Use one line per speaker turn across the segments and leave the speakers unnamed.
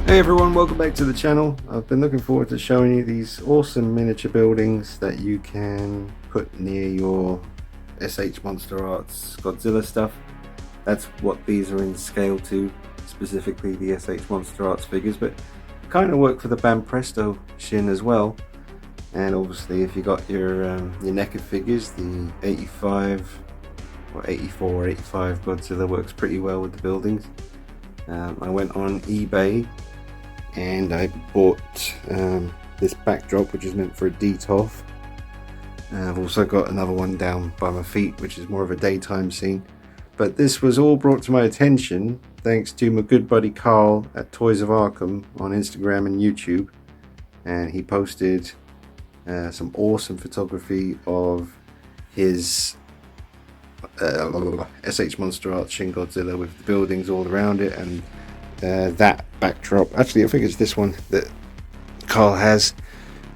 Hey everyone, welcome back to the channel. I've been looking forward to showing you these awesome miniature buildings that you can put near your SH Monster Arts Godzilla stuff. That's what these are in scale to, specifically the SH Monster Arts figures, but kind of work for the Banpresto Shin as well. And obviously if you got your naked figures, the 85 or 84 or 85 Godzilla works pretty well with the buildings. I went on eBay and I bought this backdrop, which is meant for a DTOF. I've also got another one down by my feet, which is more of a daytime scene. But this was all brought to my attention thanks to my good buddy Carl at Toys of Arkham on Instagram and YouTube. And he posted some awesome photography of his SH Monster Arts Shin Godzilla with the buildings all around it, and that backdrop. Actually, I think it's this one that Carl has,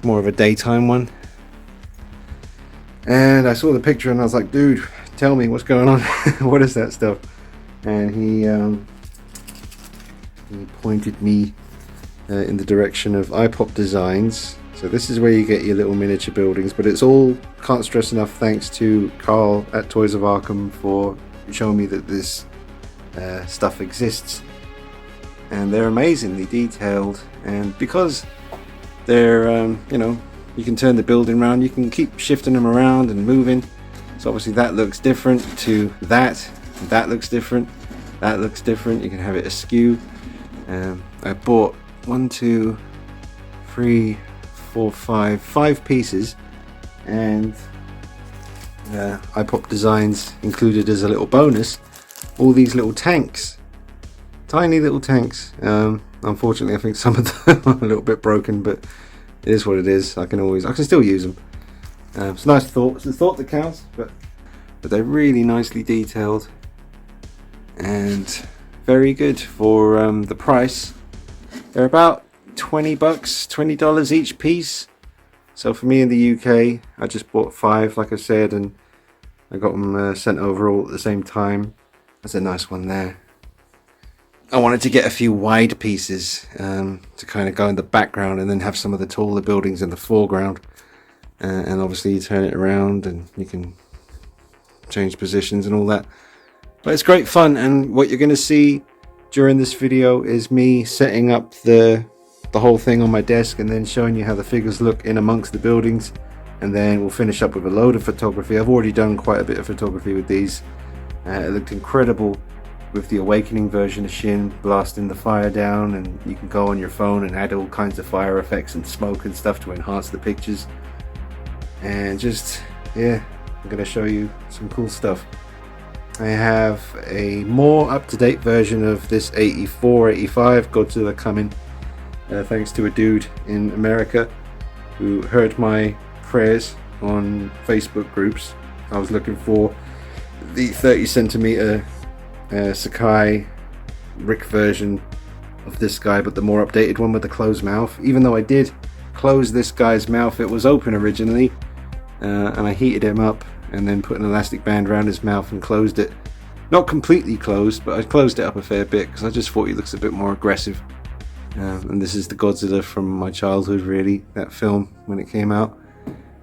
more of a daytime one. And I saw the picture and I was like, dude, tell me what's going on. What is that stuff? And he pointed me in the direction of Eyepop Designs. So this is where you get your little miniature buildings, but it's all, can't stress enough, thanks to Carl at Toys of Arkham for showing me that this stuff exists. And they're amazingly detailed, and because they're you know, you can turn the building around, you can keep shifting them around and moving. So obviously that looks different to that looks different, that looks different. You can have it askew. I bought 1, 2, 3, 4, 5 pieces, and Eyepop Designs included as a little bonus all these little tanks, tiny little tanks. Unfortunately I think some of them are a little bit broken, but it is what it is. I can still use them. It's a nice thought. It's the thought that counts. But they're really nicely detailed and very good for the price. They're about $20 each piece. So for me in the UK, I just bought 5, like I said, and I got them sent over all at the same time. That's a nice one there. I wanted to get a few wide pieces to kind of go in the background and then have some of the taller buildings in the foreground. And obviously you turn it around and you can change positions and all that. But it's great fun, and what you're going to see during this video is me setting up the whole thing on my desk and then showing you how the figures look in amongst the buildings. And then we'll finish up with a load of photography. I've already done quite a bit of photography with these. It looked incredible with the Awakening version of Shin blasting the fire down, and you can go on your phone and add all kinds of fire effects and smoke and stuff to enhance the pictures. And just, yeah, I'm going to show you some cool stuff. I have a more up-to-date version of this 84, 85 Godzilla coming, thanks to a dude in America who heard my prayers on Facebook groups. I was looking for the 30 centimeter Sakai Rick version of this guy, but the more updated one with the closed mouth. Even though I did close this guy's mouth, it was open originally, and I heated him up and then put an elastic band around his mouth and closed it. Not completely closed, but I closed it up a fair bit because I just thought he looks a bit more aggressive. And this is the Godzilla from my childhood, really, that film when it came out.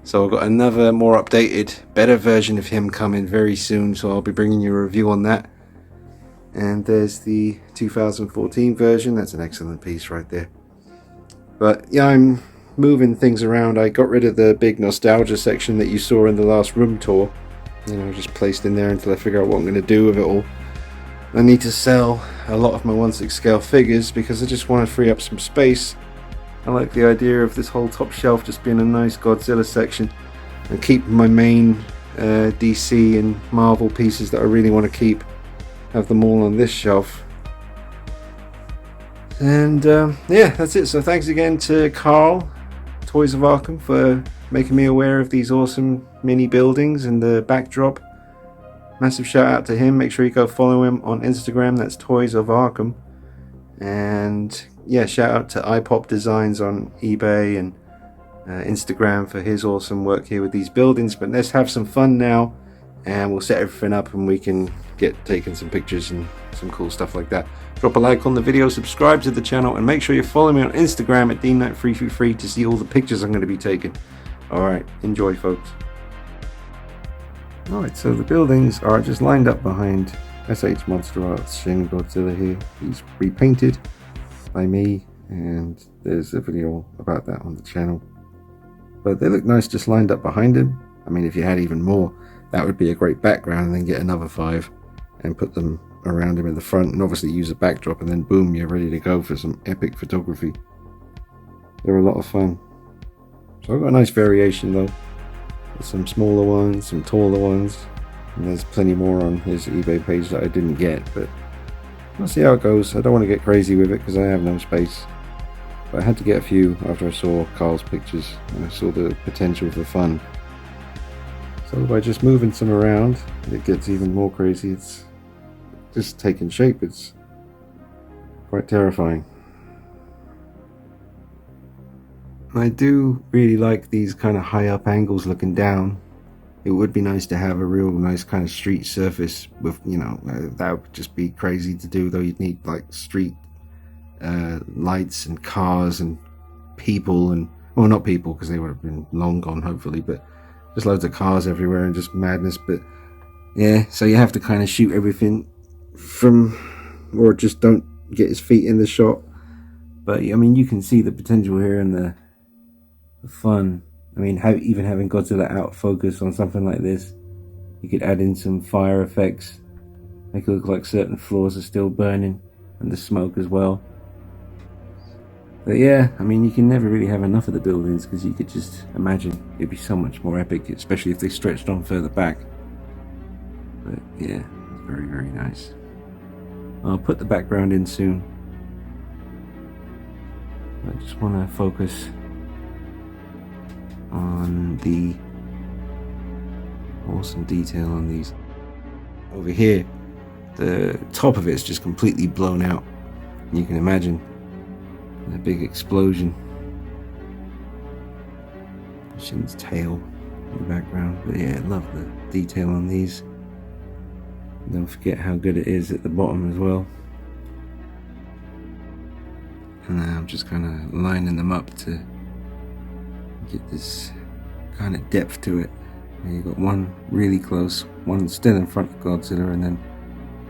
So I've got another more updated, better version of him coming very soon, so I'll be bringing you a review on that. And there's the 2014 version. That's an excellent piece right there. But yeah, I'm moving things around. I got rid of the big nostalgia section that you saw in the last room tour. You know, just placed in there until I figure out what I'm going to do with it all. I need to sell a lot of my 1/6 scale figures because I just want to free up some space. I like the idea of this whole top shelf just being a nice Godzilla section, and keep my main DC and Marvel pieces that I really want to keep, have them all on this shelf. And yeah, that's it. So thanks again to Carl, Toys of Arkham, for making me aware of these awesome mini buildings and the backdrop. Massive shout out to him. Make sure you go follow him on Instagram. That's Toys of Arkham. And yeah, shout out to Eyepop Designs on eBay and Instagram for his awesome work here with these buildings. But let's have some fun now, and we'll set everything up and we can get taking some pictures and some cool stuff like that. Drop a like on the video, subscribe to the channel, and make sure you follow me on Instagram at DeanKnight333 to see all the pictures I'm going to be taking. Alright, enjoy folks. Alright, so the buildings are just lined up behind SH Monster Arts Shin Godzilla here. He's repainted by me, and there's a video about that on the channel. But they look nice just lined up behind him. I mean, if you had even more, that would be a great background, and then get another 5 and put them around him in the front, and obviously use a backdrop, and then boom, you're ready to go for some epic photography. They're a lot of fun. So I've got a nice variation though. There's some smaller ones, some taller ones, and there's plenty more on his eBay page that I didn't get, but we'll see how it goes. I don't want to get crazy with it because I have no space. But I had to get a few after I saw Carl's pictures and I saw the potential for fun. So by just moving some around, it gets even more crazy. It's just taking shape. It's quite terrifying. I do really like these kind of high up angles looking down. It would be nice to have a real nice kind of street surface with, you know, that would just be crazy to do though. You'd need like street lights and cars and people, and well, not people because they would have been long gone hopefully, but just loads of cars everywhere and just madness. But yeah, so you have to kind of shoot everything from, or just don't get his feet in the shot. But I mean, you can see the potential here and the fun. I mean, even having Godzilla out of focus on something like this, you could add in some fire effects, make it look like certain floors are still burning, and the smoke as well. But yeah, I mean, you can never really have enough of the buildings because you could just imagine it'd be so much more epic, especially if they stretched on further back. But yeah, it's very, very nice. I'll put the background in soon. I just want to focus on the awesome detail on these. Over here, the top of it's just completely blown out. You can imagine a big explosion. Shin's tail in the background. But yeah, I love the detail on these. Don't forget how good it is at the bottom as well. And now I'm just kind of lining them up to get this kind of depth to it. And you've got one really close, one still in front of Godzilla, and then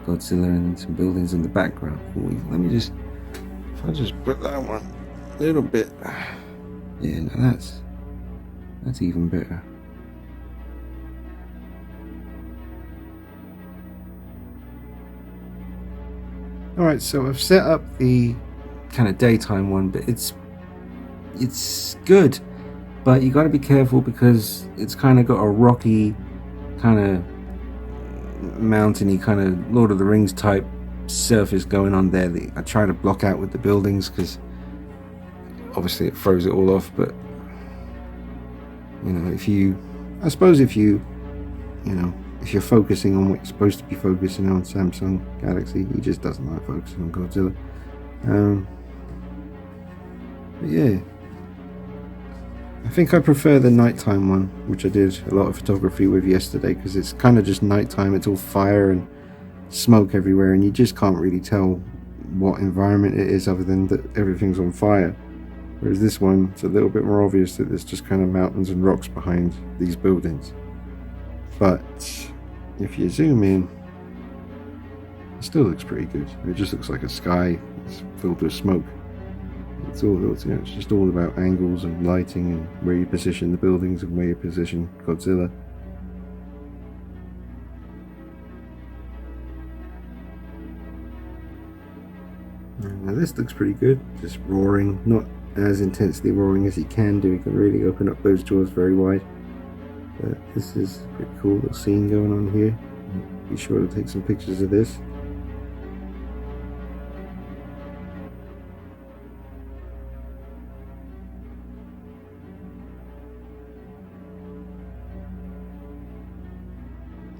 Godzilla and some buildings in the background. Ooh, let me just, if I just put that one a little bit, yeah, now that's even better. Alright, so I've set up the kind of daytime one, but it's good, but you got to be careful because it's kind of got a rocky, kind of mountainy, kind of Lord of the Rings type surface going on there that I try to block out with the buildings because obviously it throws it all off. But you know, if you if you're focusing on what you're supposed to be focusing on, Samsung Galaxy, he just doesn't like focusing on Godzilla. But yeah, I think I prefer the nighttime one, which I did a lot of photography with yesterday, because it's kind of just nighttime. It's all fire and smoke everywhere, and you just can't really tell what environment it is other than that everything's on fire. Whereas this one, it's a little bit more obvious that there's just kind of mountains and rocks behind these buildings. But if you zoom in, it still looks pretty good. It just looks like a sky that's filled with smoke. It's just all about angles and lighting and where you position the buildings and where you position Godzilla. Now this looks pretty good, just roaring, not as intensely roaring as he can do. He can really open up those jaws very wide. But this is a pretty cool little scene going on here. Be sure to take some pictures of this.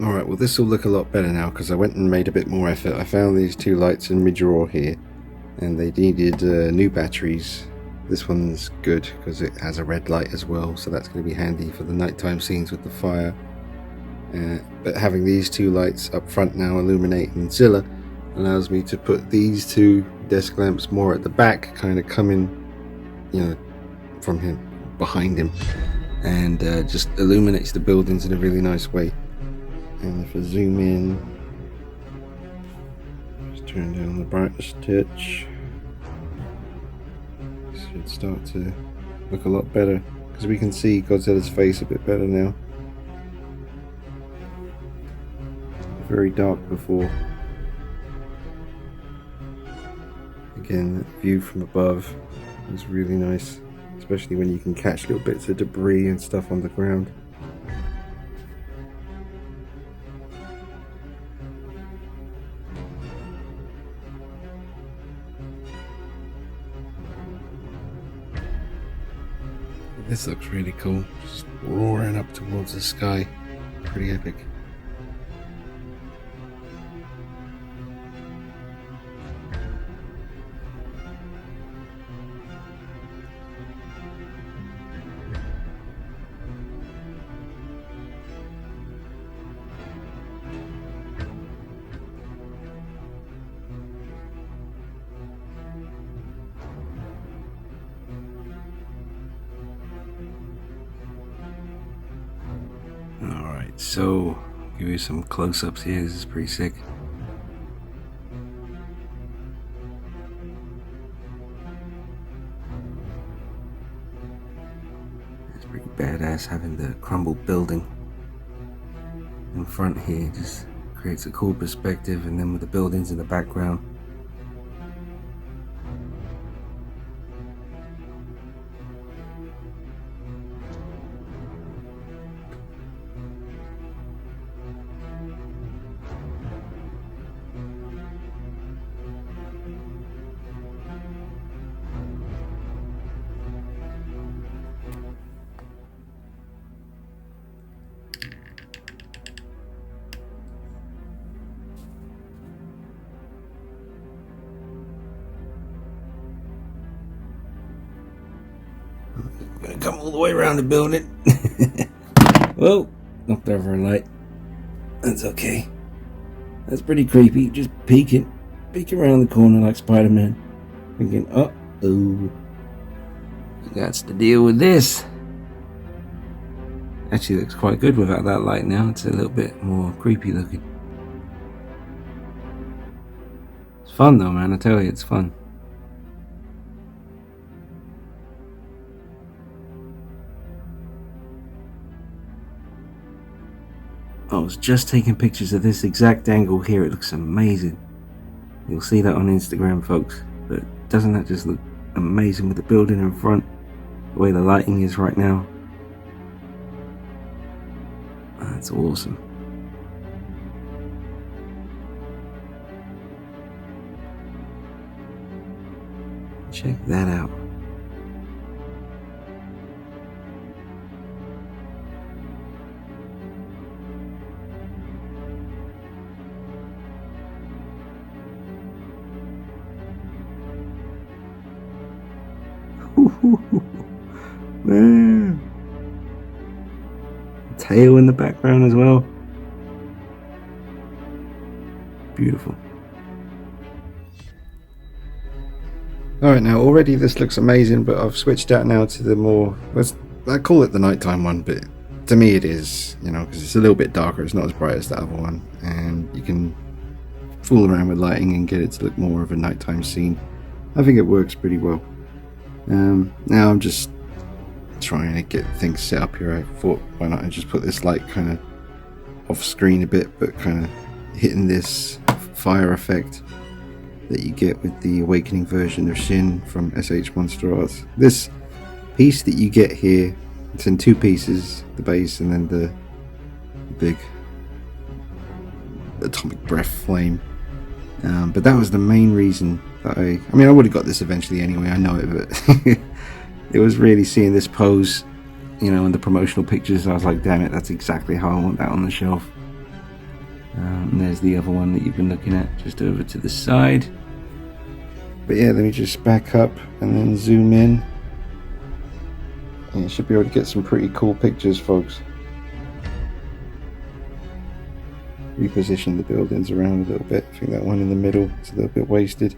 Alright, well this will look a lot better now because I went and made a bit more effort. I found these two lights in mid-drawer here and they needed new batteries. This one's good because it has a red light as well, so that's going to be handy for the nighttime scenes with the fire. But having these two lights up front now illuminating Zilla allows me to put these two desk lamps more at the back, kind of coming, you know, from him, behind him, and just illuminates the buildings in a really nice way. And if I zoom in, just turn down the brightness a touch, should start to look a lot better, because we can see Godzilla's face a bit better now. Very dark before. Again, that view from above is really nice, especially when you can catch little bits of debris and stuff on the ground. This looks really cool, just roaring up towards the sky. Pretty epic. Alright, so I'll give you some close-ups here. This is pretty sick. It's pretty badass having the crumbled building in front here. Just creates a cool perspective, and then with the buildings in the background. Gonna come all the way around the building. Whoa, knocked over a light. That's okay. That's pretty creepy. Just peeking around the corner like Spider-Man. Thinking, uh-oh, got to deal with this. Actually looks quite good without that light now. It's a little bit more creepy looking. It's fun though, man. I tell you, it's fun. I was just taking pictures of this exact angle here. It looks amazing. You'll see that on Instagram, folks. But doesn't that just look amazing with the building in front? The way the lighting is right now. That's awesome. Check that out. Man, tail in the background as well. Beautiful. Alright, now already this looks amazing, but I've switched out now to the more, I call it the nighttime one, but to me it is, you know, because it's a little bit darker. It's not as bright as the other one, and you can fool around with lighting and get it to look more of a nighttime scene. I think it works pretty well. Now I'm just trying to get things set up here. I thought, why not I just put this light kind of off screen a bit, but kind of hitting this fire effect that you get with the Awakening version of Shin from SH Monster Arts. This piece that you get here, it's in two pieces, the base and then the big atomic breath flame. But that was the main reason that I mean, I would have got this eventually anyway, I know it, but it was really seeing this pose, you know, in the promotional pictures. I was like, damn it, that's exactly how I want that on the shelf. And there's the other one that you've been looking at just over to the side. But yeah, let me just back up and then zoom in. And you should be able to get some pretty cool pictures, folks. reposition the buildings around a little bit. I think that one in the middle is a little bit wasted.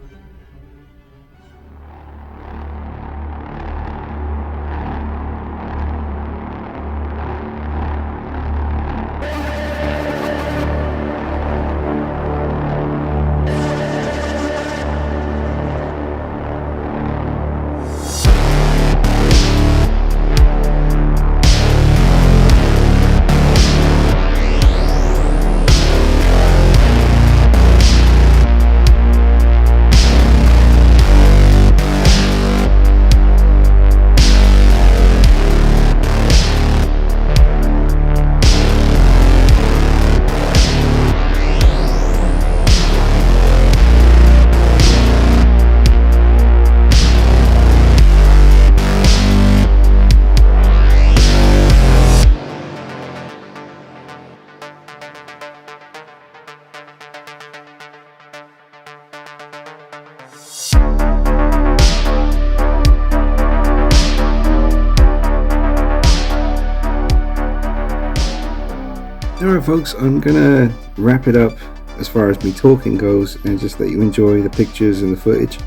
Alright folks, I'm gonna wrap it up as far as me talking goes, and just let you enjoy the pictures and the footage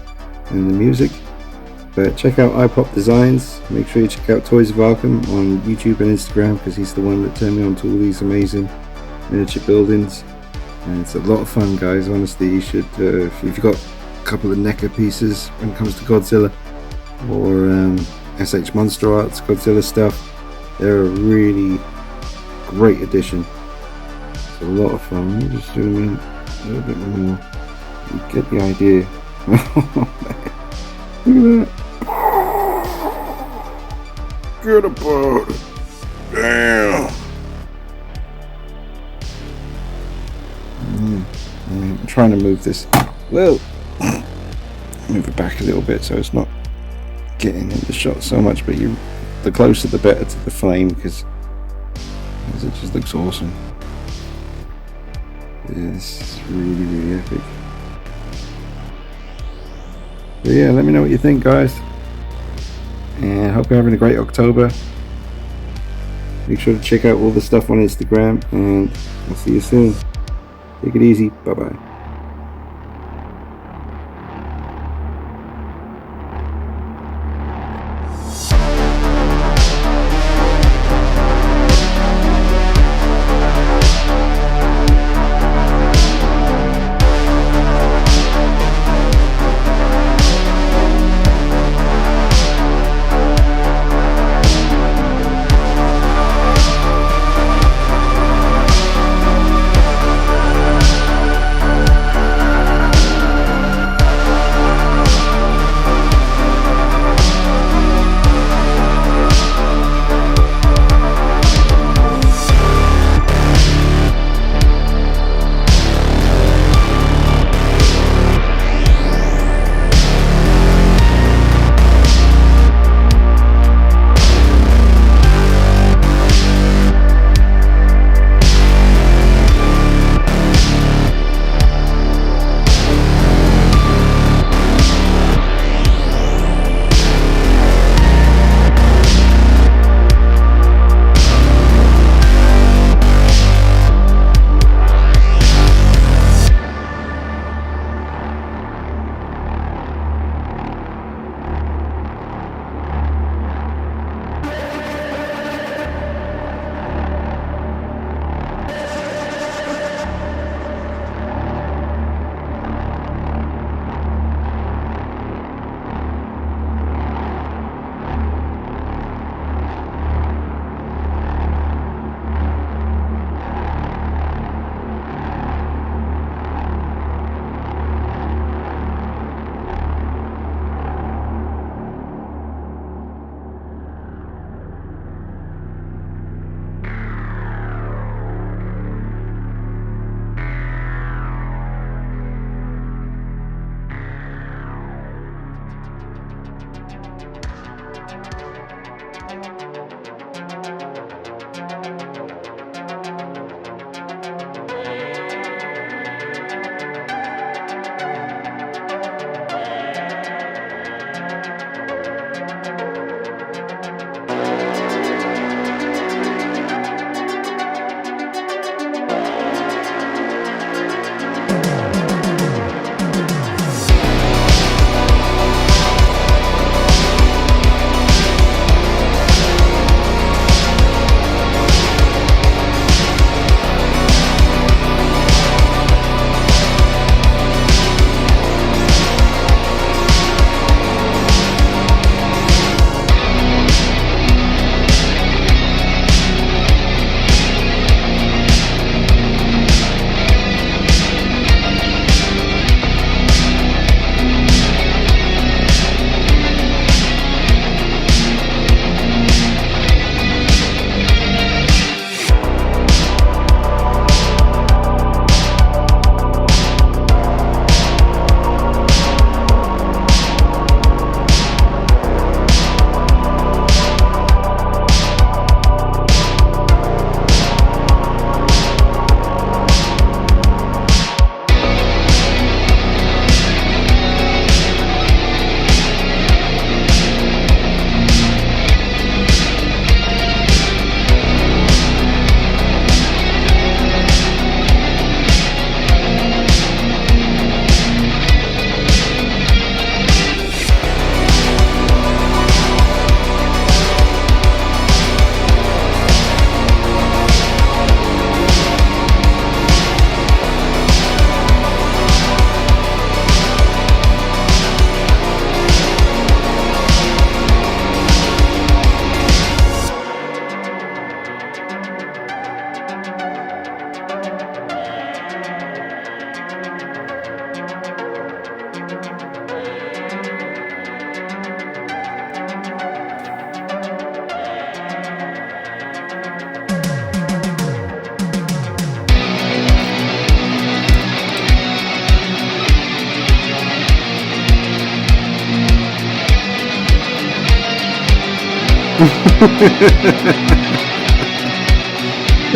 and the music. But check out Eyepop Designs. Make sure you check out Toys of Arkham on YouTube and Instagram, because he's the one that turned me on to all these amazing miniature buildings, and it's a lot of fun, guys. Honestly, you should, if you've got a couple of NECA pieces when it comes to Godzilla, or SH Monster Arts Godzilla stuff, they're a really great addition. It's a lot of fun. Let me just zoom in a little bit more. You get the idea. Look at that. Get a boat. Damn. I'm trying to move this. Well, move it back a little bit so it's not getting in the shot so much. But the closer the better to the flame, because it just looks awesome. It's really, really epic. But yeah, let me know what you think, guys, and I hope you're having a great October. Make sure to check out all the stuff on Instagram, and I'll see you soon. Take it easy. Bye bye.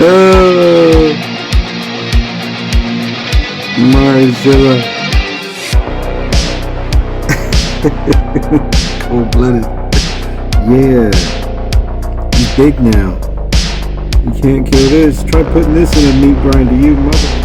Oh, Marzilla. Cold-blooded. Yeah. He's big now. You can't kill this. Try putting this in a meat grinder, you mother.